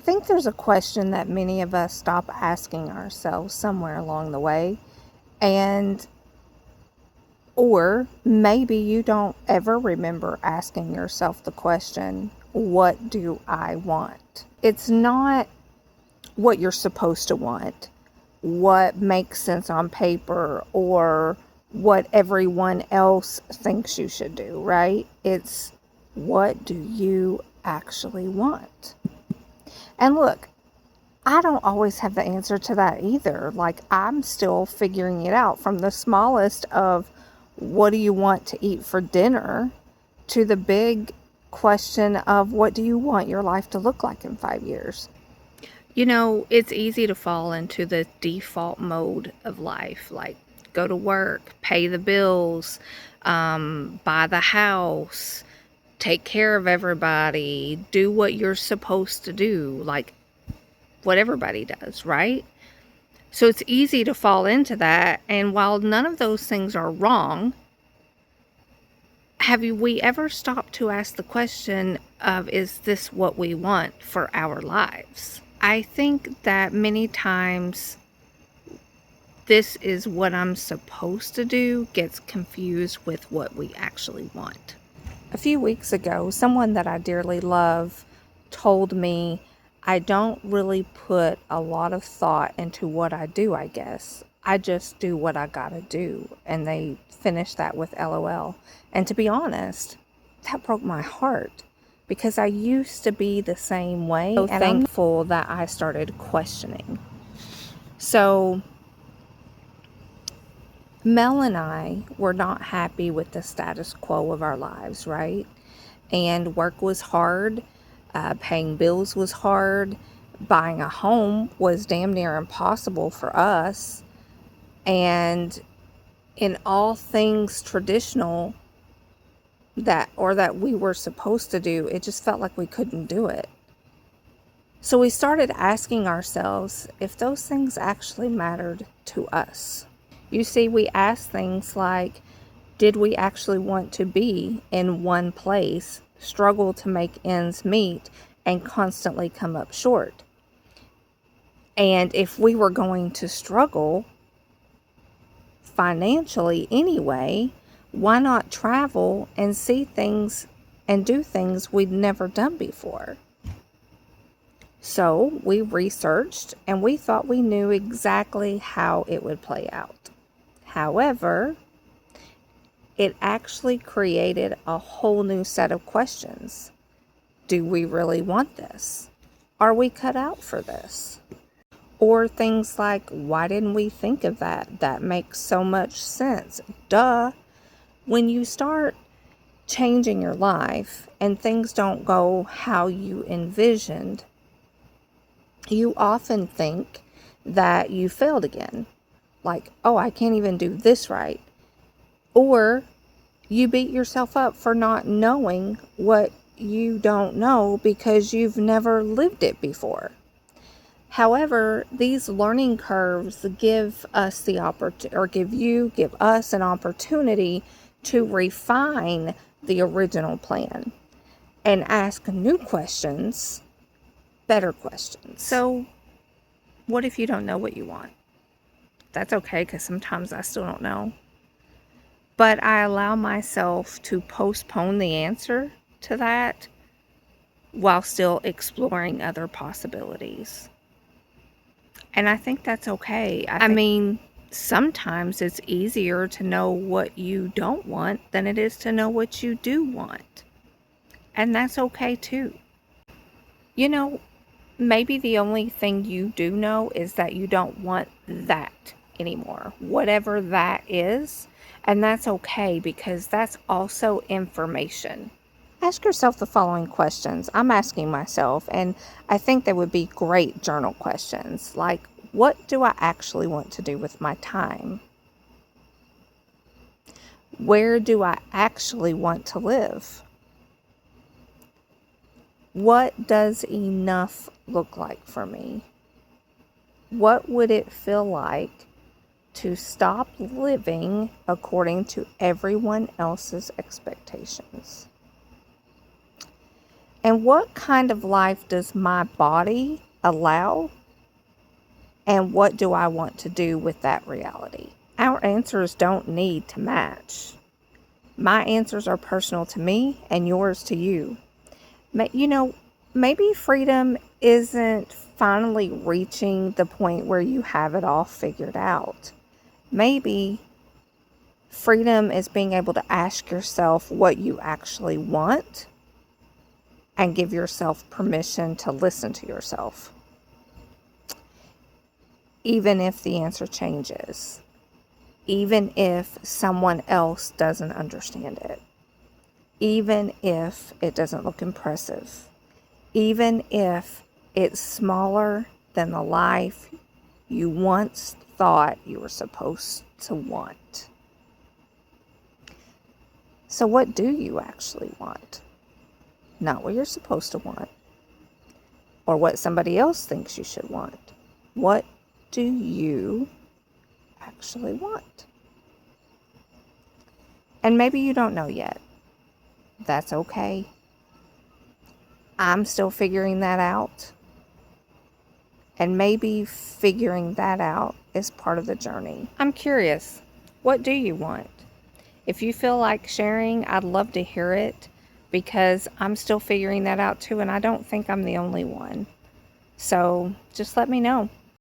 think there's a question that many of us stop asking ourselves somewhere along the way. And, or maybe you don't ever remember asking yourself the question, what do I want? It's not what you're supposed to want, what makes sense on paper, or what everyone else thinks you should do, right? It's what do you actually want? And look, I don't always have the answer to that either. Like, I'm still figuring it out, from the smallest of what do you want to eat for dinner to the big question of what do you want your life to look like in 5 years. You know, it's easy to fall into the default mode of life, like go to work, pay the bills, buy the house, take care of everybody, do what you're supposed to do, like what everybody does, right? So it's easy to fall into that. And while none of those things are wrong, we ever stopped to ask the question of, is this what we want for our lives? I think that many times this is what I'm supposed to do gets confused with what we actually want. A few weeks ago, someone that I dearly love told me I don't really put a lot of thought into what I do, I guess. I just do what I gotta do. And they finished that with LOL. And to be honest, that broke my heart, because I used to be the same way. So and thankful that I started questioning. So Mel and I were not happy with the status quo of our lives, right? And work was hard. Paying bills was hard. Buying a home was damn near impossible for us. And in all things traditional that we were supposed to do, it just felt like we couldn't do it. So we started asking ourselves if those things actually mattered to us. You see, we asked things like, did we actually want to be in one place, struggle to make ends meet, and constantly come up short? And if we were going to struggle financially anyway, why not travel and see things and do things we'd never done before? So we researched and we thought we knew exactly how it would play out. However, it actually created a whole new set of questions. Do we really want this? Are we cut out for this? Or things like, why didn't we think of that? That makes so much sense. Duh. When you start changing your life and things don't go how you envisioned, you often think that you failed again. Like, oh, I can't even do this right. Or you beat yourself up for not knowing what you don't know because you've never lived it before. However, these learning curves give us the opportunity, give us an opportunity to refine the original plan and ask new questions, better questions. So, what if you don't know what you want? That's okay, because sometimes I still don't know. But I allow myself to postpone the answer to that while still exploring other possibilities. And I think that's okay. I mean, sometimes it's easier to know what you don't want than it is to know what you do want. And that's okay too. You know, maybe the only thing you do know is that you don't want that anymore, whatever that is. And that's okay, because that's also information. Ask yourself the following questions. I'm asking myself, and I think they would be great journal questions. Like, what do I actually want to do with my time? Where do I actually want to live? What does enough look like for me? What would it feel like to stop living according to everyone else's expectations? And what kind of life does my body allow? And what do I want to do with that reality? Our answers don't need to match. My answers are personal to me and yours to you. Maybe freedom isn't finally reaching the point where you have it all figured out. Maybe freedom is being able to ask yourself what you actually want and give yourself permission to listen to yourself, even if the answer changes, even if someone else doesn't understand it, even if it doesn't look impressive, even if it's smaller than the life you once thought you were supposed to want. So what do you actually want? Not what you're supposed to want, or what somebody else thinks you should want. What do you actually want? And maybe you don't know yet. That's okay. I'm still figuring that out. And maybe figuring that out is part of the journey. I'm curious, what do you want? If you feel like sharing, I'd love to hear it, because I'm still figuring that out too, and I don't think I'm the only one. So just let me know.